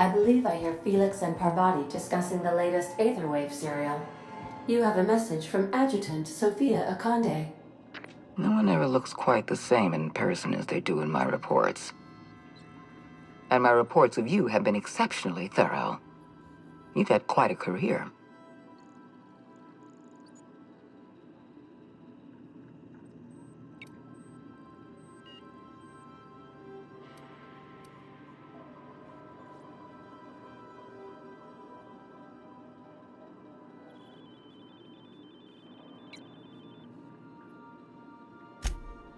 I believe I hear Felix and Parvati discussing the latest Aetherwave serial. You have a message from Adjutant Sophia Akande. No one ever looks quite the same in person as they do in my reports. And my reports of you have been exceptionally thorough. You've had quite a career.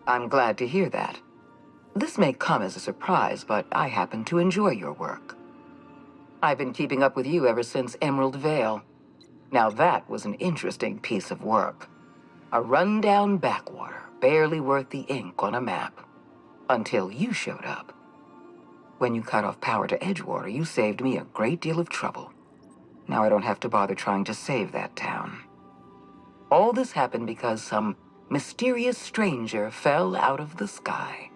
I'm glad to hear that. This may come as a surprise, but I happen to enjoy your work. I've been keeping up with you ever since Emerald Vale. Now that was an interesting piece of work. A rundown backwater, barely worth the ink on a map. Until you showed up. When you cut off power to Edgewater, you saved me a great deal of trouble. Now I don't have to bother trying to save that town. All this happened because some mysterious stranger fell out of the sky.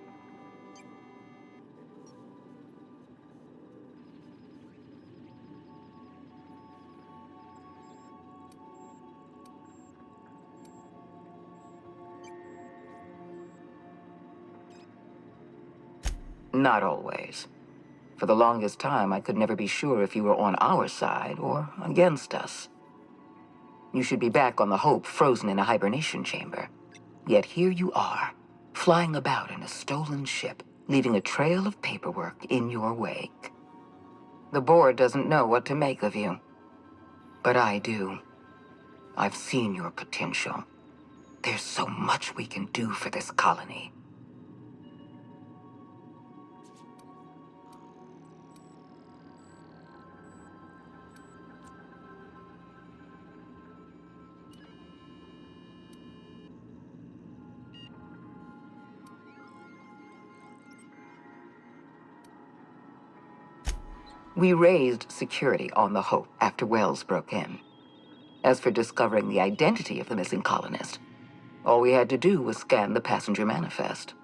Not always. For the longest time, I could never be sure if you were on our side or against us. You should be back on the Hope, frozen in a hibernation chamber. Yet here you are, flying about in a stolen ship, leaving a trail of paperwork in your wake. The board doesn't know what to make of you. But I do. I've seen your potential. There's so much we can do for this colony. We raised security on the Hope after Wells broke in. As for discovering the identity of the missing colonist, all we had to do was scan the passenger manifest.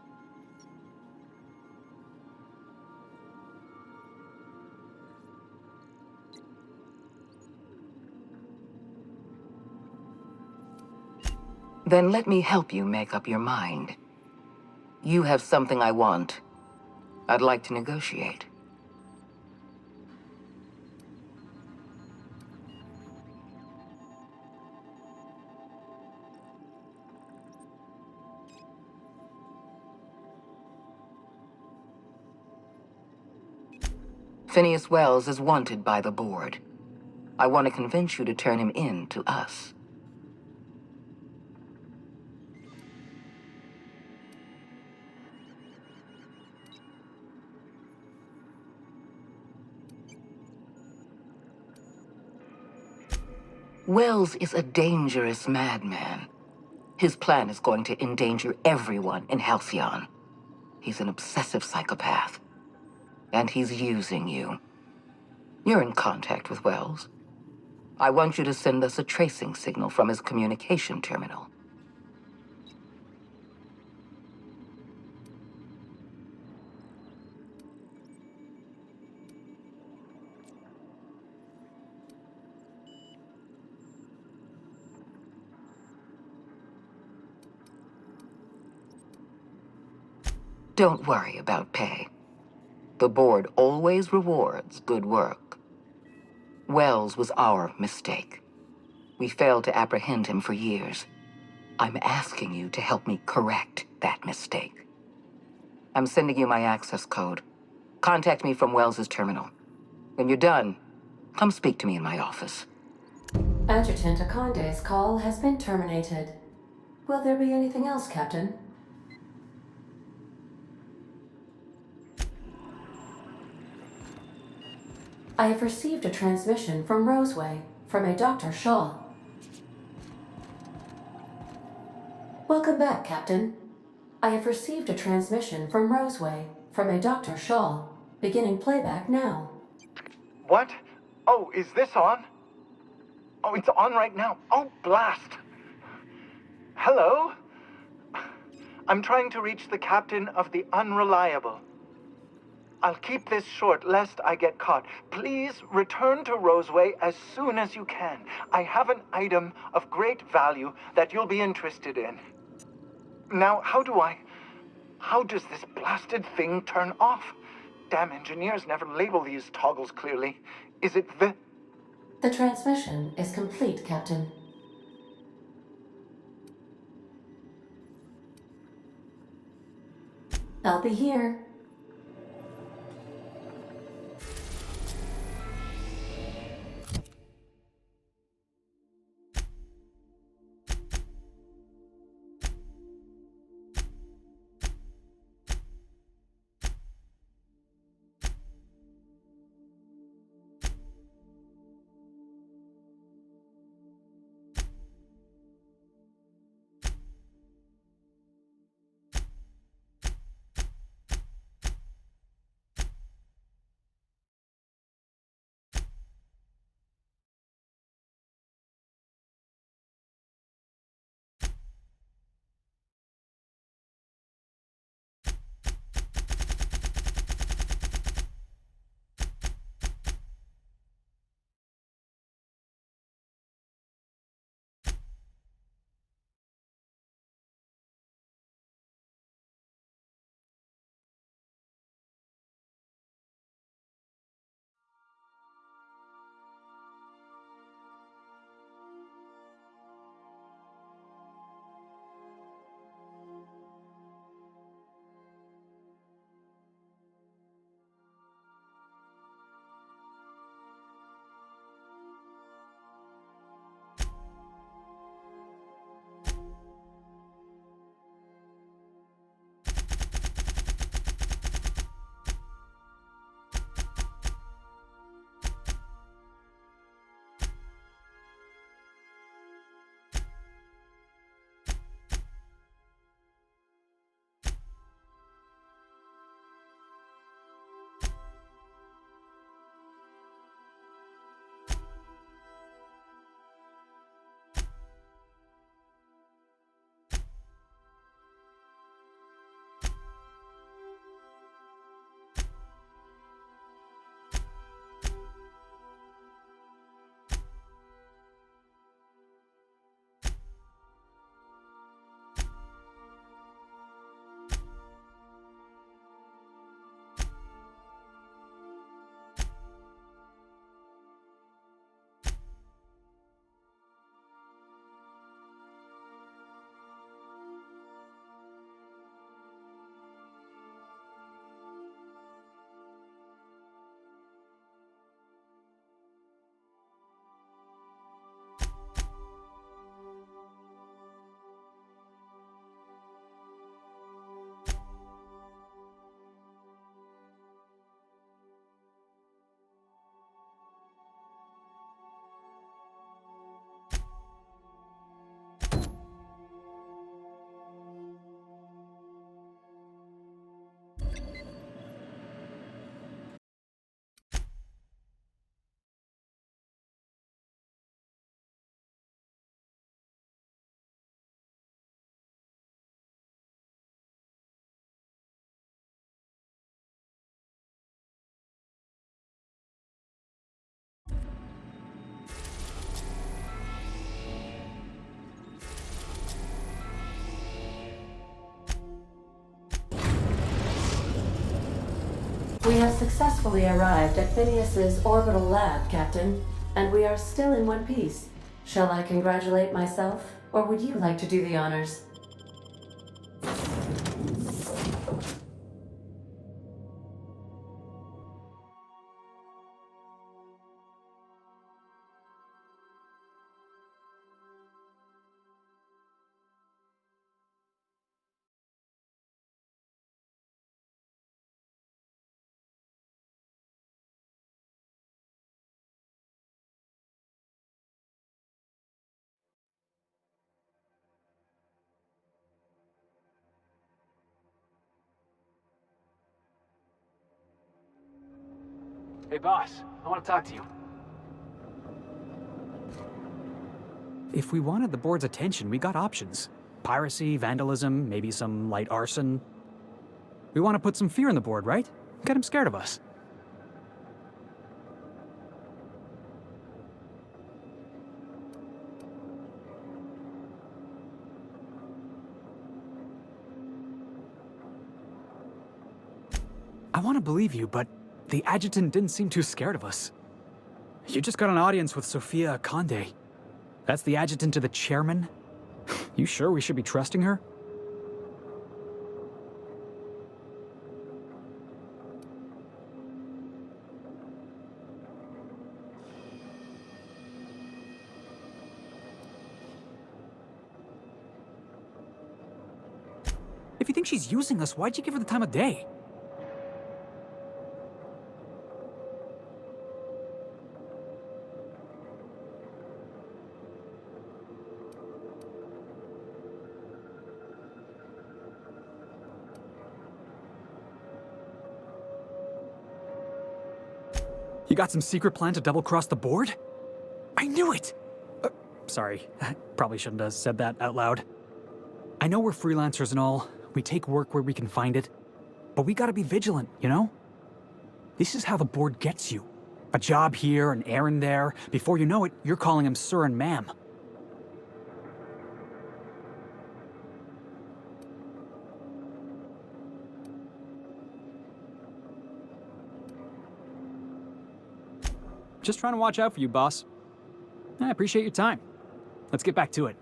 Then let me help you make up your mind. You have something I want. I'd like to negotiate. Phineas Wells is wanted by the board. I want to convince you to turn him in to us. Wells is a dangerous madman. His plan is going to endanger everyone in Halcyon. He's an obsessive psychopath. And he's using you. You're in contact with Wells. I want you to send us a tracing signal from his communication terminal. Don't worry about pay. The board always rewards good work. Wells was our mistake. We failed to apprehend him for years. I'm asking you to help me correct that mistake. I'm sending you my access code. Contact me from Wells's terminal. When you're done, come speak to me in my office. Adjutant Akande's call has been terminated. Will there be anything else, Captain? I have received a transmission from Roseway, from a Dr. Shaw. Welcome back, Captain. I have received a transmission from Roseway, from a Dr. Shaw. Beginning playback now. What? Oh, is this on? Oh, it's on right now. Oh, blast. Hello? I'm trying to reach the captain of the Unreliable. I'll keep this short lest I get caught. Please return to Roseway as soon as you can. I have an item of great value that you'll be interested in. Now, how does this blasted thing turn off? Damn engineers never label these toggles clearly. Is it the... The transmission is complete, Captain. I'll be here. We have successfully arrived at Phineas's orbital lab, Captain, and we are still in one piece. Shall I congratulate myself, or would you like to do the honors? Hey, boss. I want to talk to you. If we wanted the board's attention, we got options. Piracy, vandalism, maybe some light arson. We want to put some fear in the board, right? Get him scared of us. I want to believe you, but the adjutant didn't seem too scared of us. You just got an audience with Sophia Conde. That's the adjutant to the chairman? You sure we should be trusting her? If you think she's using us, why'd you give her the time of day? You got some secret plan to double-cross the board? I knew it! Sorry, I probably shouldn't have said that out loud. I know we're freelancers and all. We take work where we can find it. But we gotta be vigilant, you know? This is how the board gets you. A job here, an errand there. Before you know it, you're calling him sir and ma'am. Just trying to watch out for you, boss. I appreciate your time. Let's get back to it.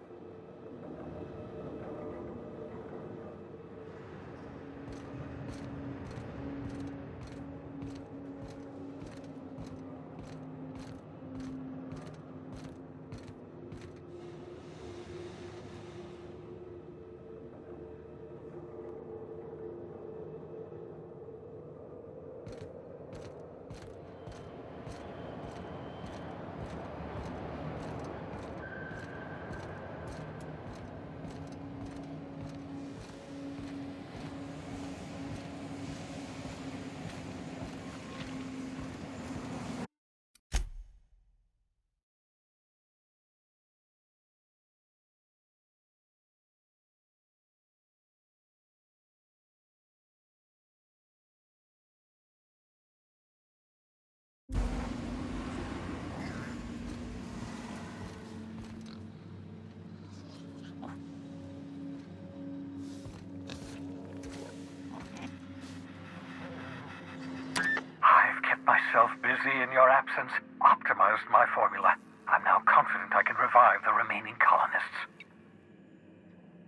Myself busy in your absence, optimized my formula. I'm now confident I can revive the remaining colonists.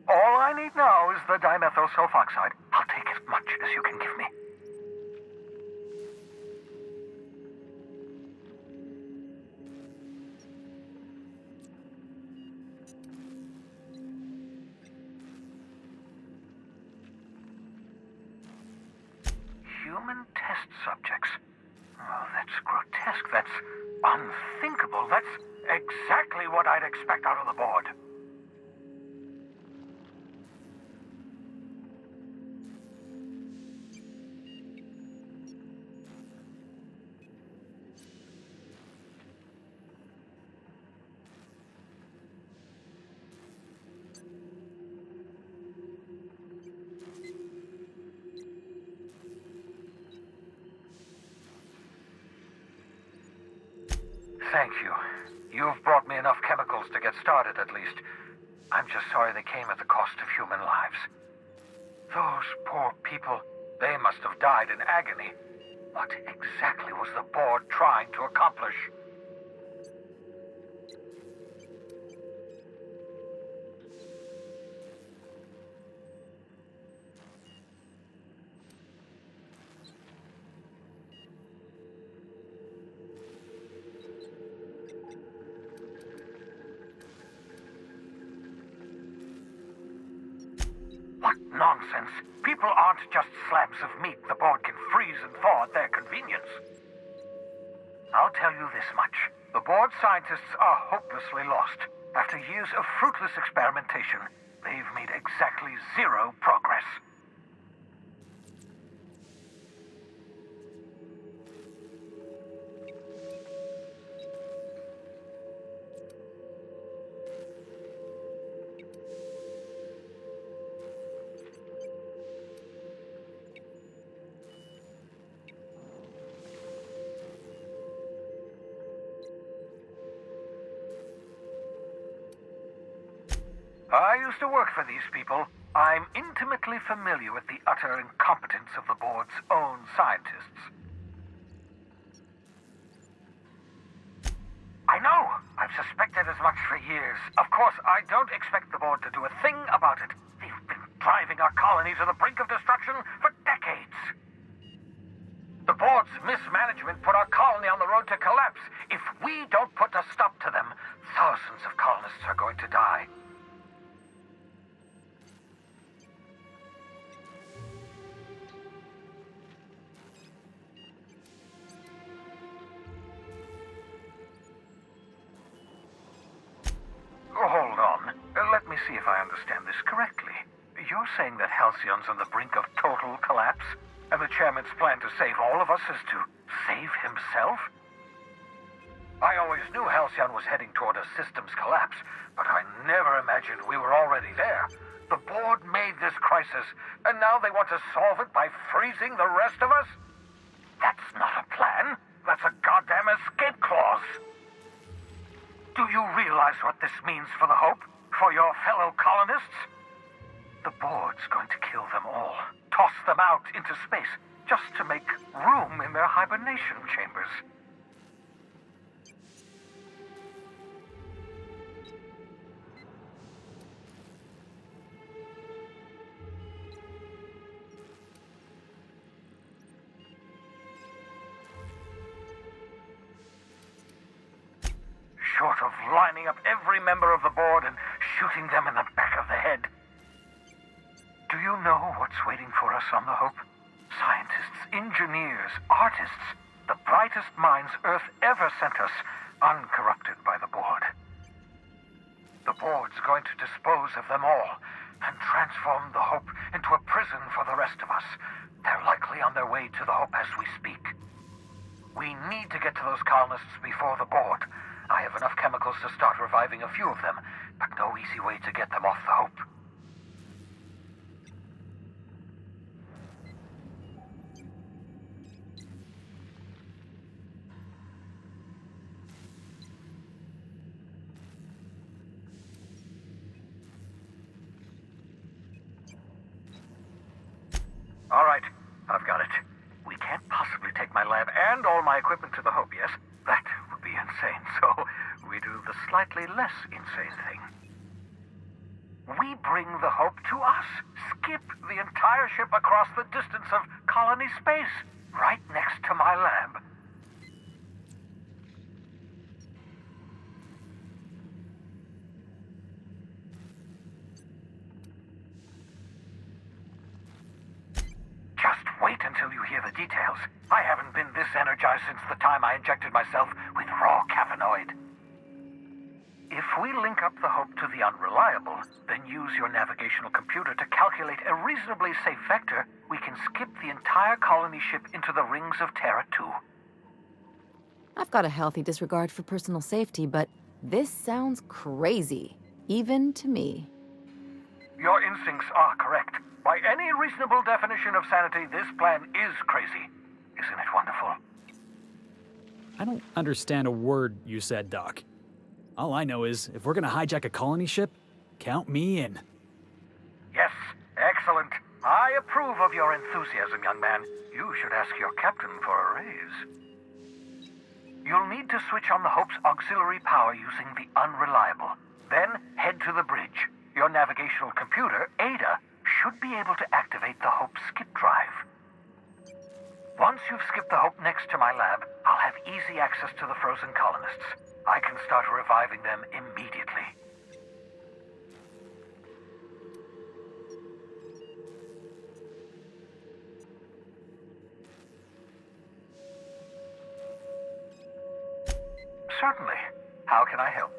All I need now is the dimethyl sulfoxide. I'll take as much as you can give me. Human test subjects. Oh, that's grotesque. That's unthinkable. That's exactly what I'd expect out of the board. Thank you. You've brought me enough chemicals to get started, at least. I'm just sorry they came at the cost of human lives. Those poor people, they must have died in agony. What exactly was the board trying to accomplish? What nonsense! People aren't just slabs of meat the board can freeze and thaw at their convenience. I'll tell you this much. The board scientists are hopelessly lost. After years of fruitless experimentation, they've made exactly zero progress. I used to work for these people. I'm intimately familiar with the utter incompetence of the board's own scientists. I know! I've suspected as much for years. Of course, I don't expect the board to do a thing about it. They've been driving our colony to the brink of destruction for decades. The board's mismanagement put our colony on the road to collapse. If we don't put a stop to them, thousands of colonists are going to die. Hold on. Let me see if I understand this correctly. You're saying that Halcyon's on the brink of total collapse? And the chairman's plan to save all of us is to save himself? I always knew Halcyon was heading toward a systems collapse, but I never imagined we were already there. The board made this crisis, and now they want to solve it by freezing the rest of us? That's not a plan. That's a goddamn escape clause. Do you realize what this means for the Hope? For your fellow colonists? The board's going to kill them all. Toss them out into space, just to make room in their hibernation chambers. Short of lining up every member of the board and shooting them in the back of the head. Do you know what's waiting for us on the Hope? Scientists, engineers, artists, the brightest minds Earth ever sent us, uncorrupted by the board. The board's going to dispose of them all and transform the Hope into a prison for the rest of us. They're likely on their way to the Hope as we speak. We need to get to those colonists before the board. I have enough chemicals to start reviving a few of them, but no easy way to get them off the Hope. All right, I've got it. We can't possibly take my lab and all my equipment to the Hope, yes? That would be insane, so we do the slightly less insane thing. We bring the Hope to us. Skip the entire ship across the distance of colony space, right next to my lab. Just wait until you hear the details. I haven't been this energized since the time I injected myself with raw caffeinoid. If we link up the Hope to the Unreliable, then use your navigational computer to calculate a reasonably safe vector, we can skip the entire colony ship into the rings of Terra 2. I've got a healthy disregard for personal safety, but this sounds crazy, even to me. Your instincts are correct. By any reasonable definition of sanity, this plan is crazy. Isn't it wonderful? I don't understand a word you said, Doc. All I know is, if we're gonna hijack a colony ship, count me in. Yes, excellent. I approve of your enthusiasm, young man. You should ask your captain for a raise. You'll need to switch on the Hope's auxiliary power using the Unreliable. Then head to the bridge. Your navigational computer, Ada, should be able to activate the Hope skip drive. Once you've skipped the Hope next to my lab, I'll have easy access to the frozen colonists. I can start reviving them immediately. Certainly. How can I help?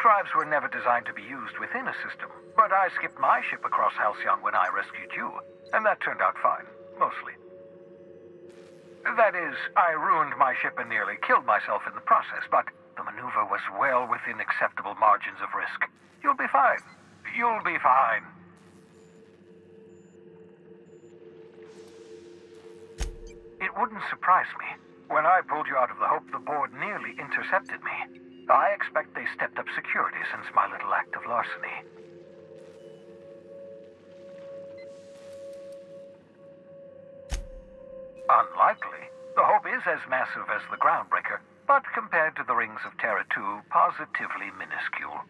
Drives were never designed to be used within a system, but I skipped my ship across Halcyon when I rescued you, and that turned out fine, mostly. That is, I ruined my ship and nearly killed myself in the process, but the maneuver was well within acceptable margins of risk. You'll be fine. You'll be fine. It wouldn't surprise me. When I pulled you out of the Hope, the board nearly intercepted me. I expect they stepped up security since my little act of larceny. Unlikely. The Hope is as massive as the Groundbreaker, but compared to the rings of Terra 2, positively minuscule.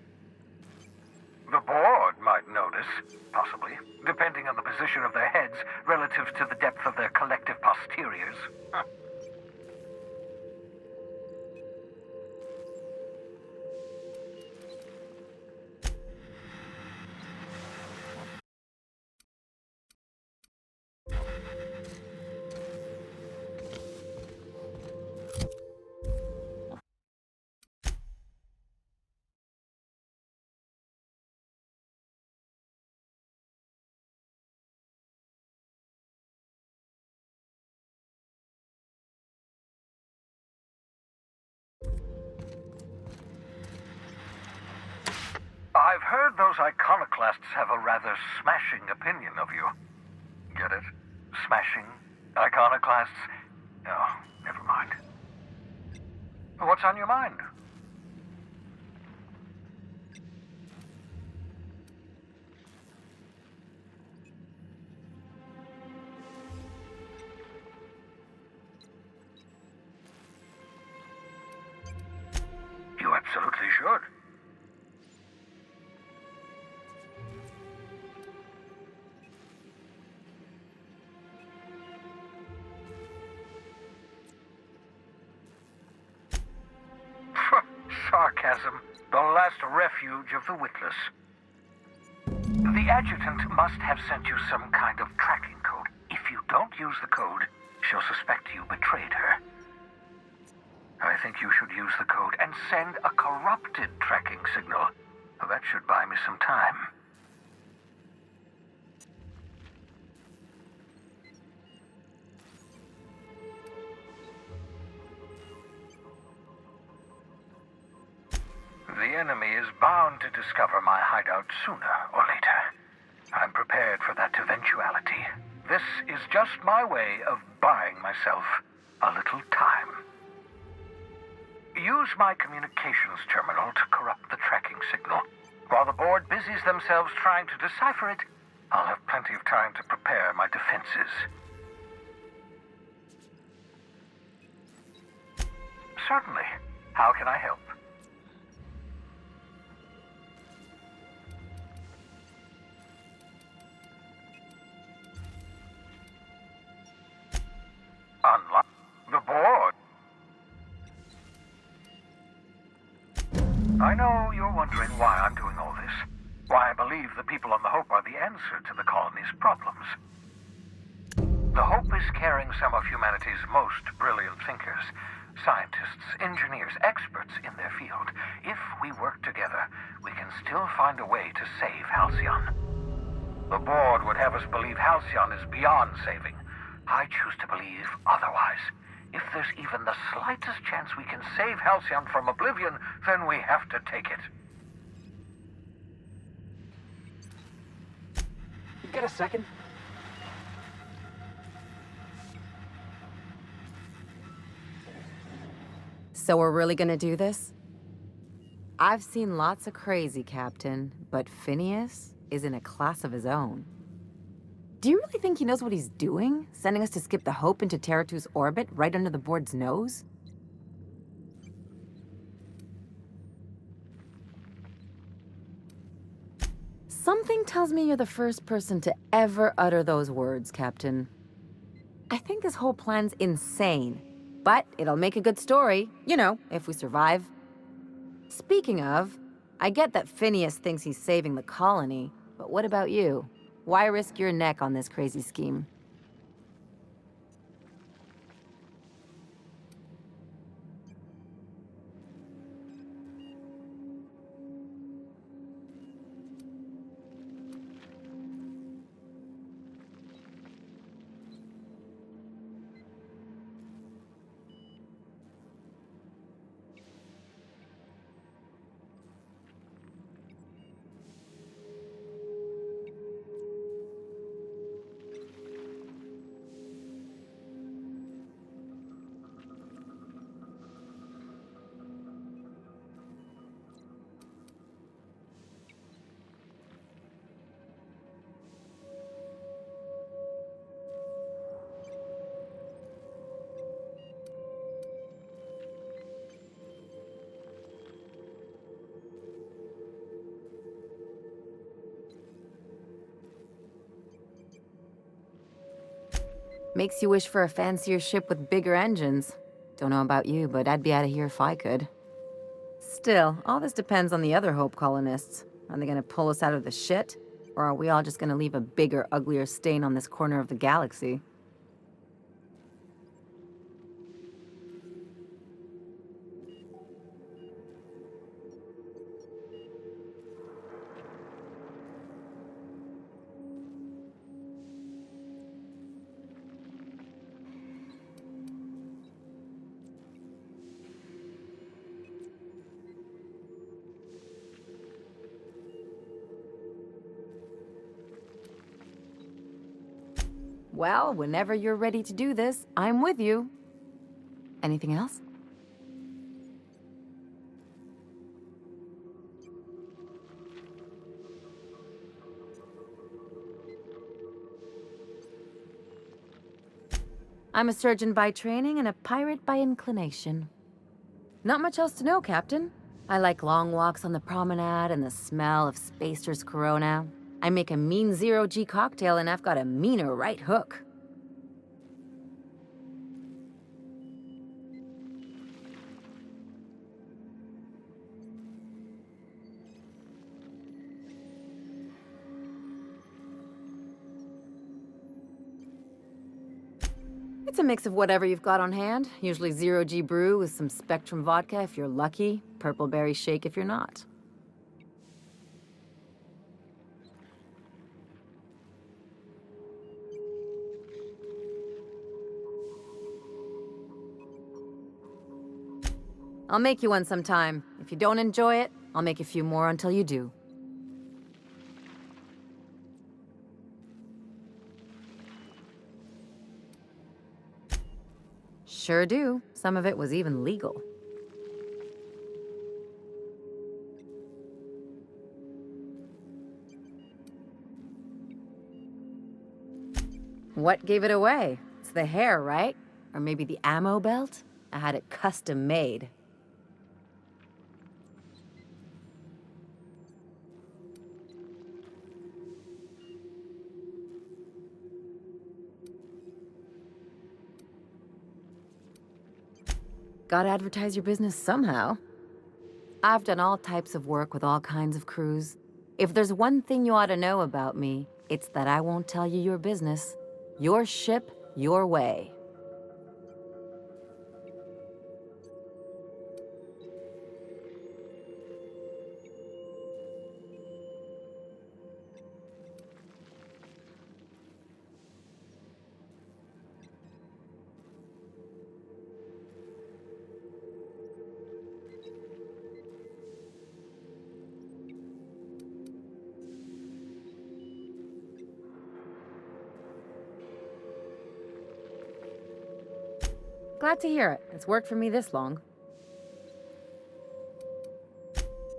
The board might notice, possibly, depending on the position of their heads relative to the depth of their collective posteriors. I've heard those iconoclasts have a rather smashing opinion of you. Get it? Smashing? Iconoclasts? Oh, never mind. What's on your mind? You absolutely should. Sarcasm, the last refuge of the witless. The adjutant must have sent you some kind of tracking code. If you don't use the code, she'll suspect you betrayed her. I think you should use the code and send a corrupted tracking signal. That should buy me some time. The enemy is bound to discover my hideout sooner or later. I'm prepared for that eventuality. This is just my way of buying myself a little time. Use my communications terminal to corrupt the tracking signal. While the board busies themselves trying to decipher it, I'll have plenty of time to prepare my defenses. Certainly. How can I help? Unlock the board. I know you're wondering why I'm doing all this. Why I believe the people on the Hope are the answer to the colony's problems. The Hope is carrying some of humanity's most brilliant thinkers, scientists, engineers, experts in their field. If we work together, we can still find a way to save Halcyon. The board would have us believe Halcyon is beyond saving. I choose to believe otherwise. If there's even the slightest chance we can save Halcyon from oblivion, then we have to take it. You got a second? So we're really gonna do this? I've seen lots of crazy, Captain, but Phineas is in a class of his own. Do you really think he knows what he's doing? Sending us to skip the Hope into Terra 2's orbit right under the board's nose? Something tells me you're the first person to ever utter those words, Captain. I think this whole plan's insane, but it'll make a good story, you know, if we survive. Speaking of, I get that Phineas thinks he's saving the colony, but what about you? Why risk your neck on this crazy scheme? Makes you wish for a fancier ship with bigger engines. Don't know about you, but I'd be out of here if I could. Still, all this depends on the other Hope colonists. Are they gonna pull us out of the shit? Or are we all just gonna leave a bigger, uglier stain on this corner of the galaxy? Well, whenever you're ready to do this, I'm with you. Anything else? I'm a surgeon by training and a pirate by inclination. Not much else to know, Captain. I like long walks on the promenade and the smell of Spacer's Corona. I make a mean zero-G cocktail and I've got a meaner right hook. It's a mix of whatever you've got on hand. Usually zero-G brew with some Spectrum vodka if you're lucky, purple berry shake if you're not. I'll make you one sometime. If you don't enjoy it, I'll make a few more until you do. Sure do. Some of it was even legal. What gave it away? It's the hair, right? Or maybe the ammo belt? I had it custom made. Gotta advertise your business somehow. I've done all types of work with all kinds of crews. If there's one thing you ought to know about me, it's that I won't tell you your business. Your ship, your way. Glad to hear it. It's worked for me this long.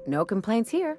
No complaints here.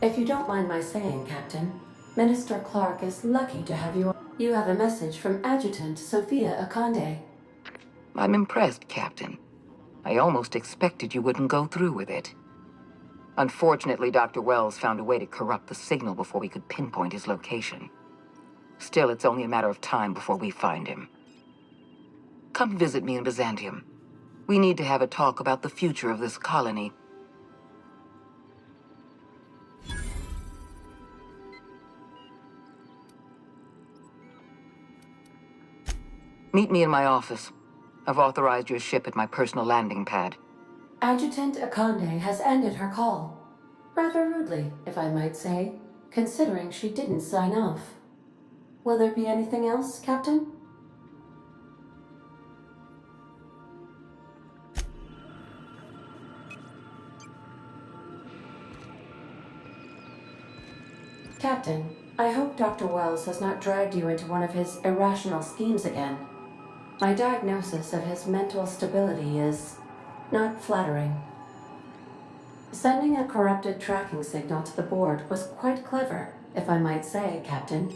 If you don't mind my saying, Captain, Minister Clark is lucky to have you. You have a message from Adjutant Sophia Akande. I'm impressed, Captain. I almost expected you wouldn't go through with it. Unfortunately, Dr. Wells found a way to corrupt the signal before we could pinpoint his location. Still, it's only a matter of time before we find him. Come visit me in Byzantium. We need to have a talk about the future of this colony. Meet me in my office. I've authorized your ship at my personal landing pad. Adjutant Akande has ended her call. Rather rudely, if I might say, considering she didn't sign off. Will there be anything else, Captain? Captain, I hope Dr. Wells has not dragged you into one of his irrational schemes again. My diagnosis of his mental stability is not flattering. Sending a corrupted tracking signal to the board was quite clever, if I might say, Captain.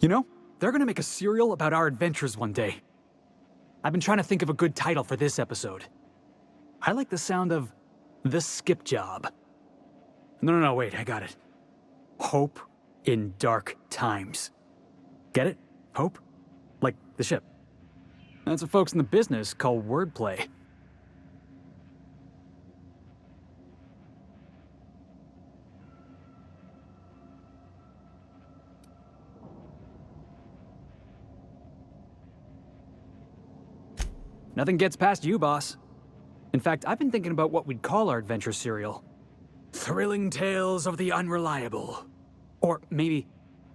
You know, they're gonna make a serial about our adventures one day. I've been trying to think of a good title for this episode. I like the sound of The Skip Job. No, wait, I got it. Hope in Dark Times. Get it? Hope? Like the ship. That's what folks in the business call wordplay. Nothing gets past you, boss. In fact, I've been thinking about what we'd call our adventure serial. Thrilling Tales of the Unreliable. Or maybe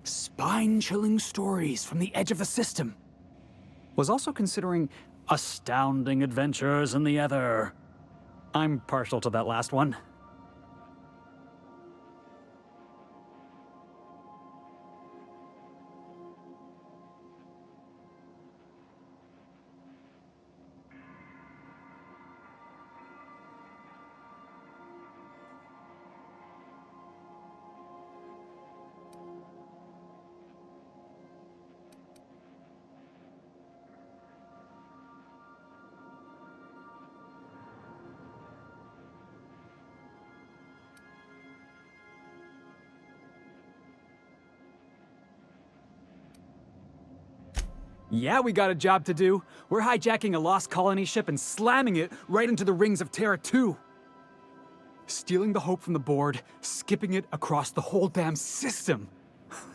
Spine-Chilling Stories from the Edge of the System. Was also considering Astounding Adventures in the Ether. I'm partial to that last one. Yeah, we got a job to do. We're hijacking a lost colony ship and slamming it right into the rings of Terra 2. Stealing the hope from the board, skipping it across the whole damn system.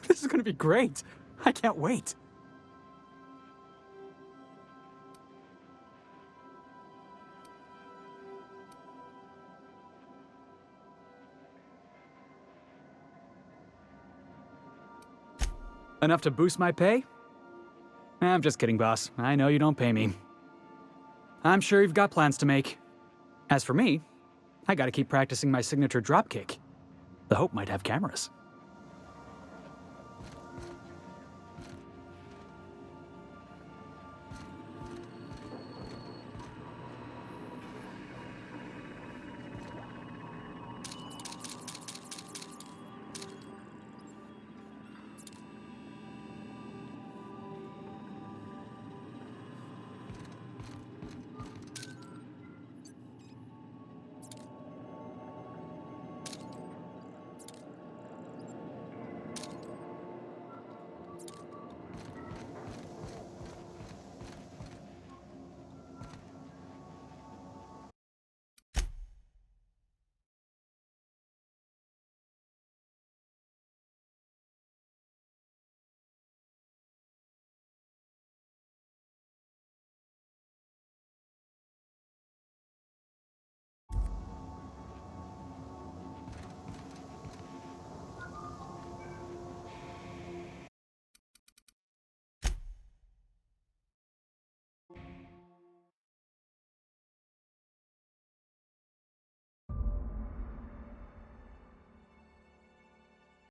This is gonna be great. I can't wait. Enough to boost my pay? I'm just kidding, boss. I know you don't pay me. I'm sure you've got plans to make. As for me, I gotta keep practicing my signature dropkick. The Hope might have cameras.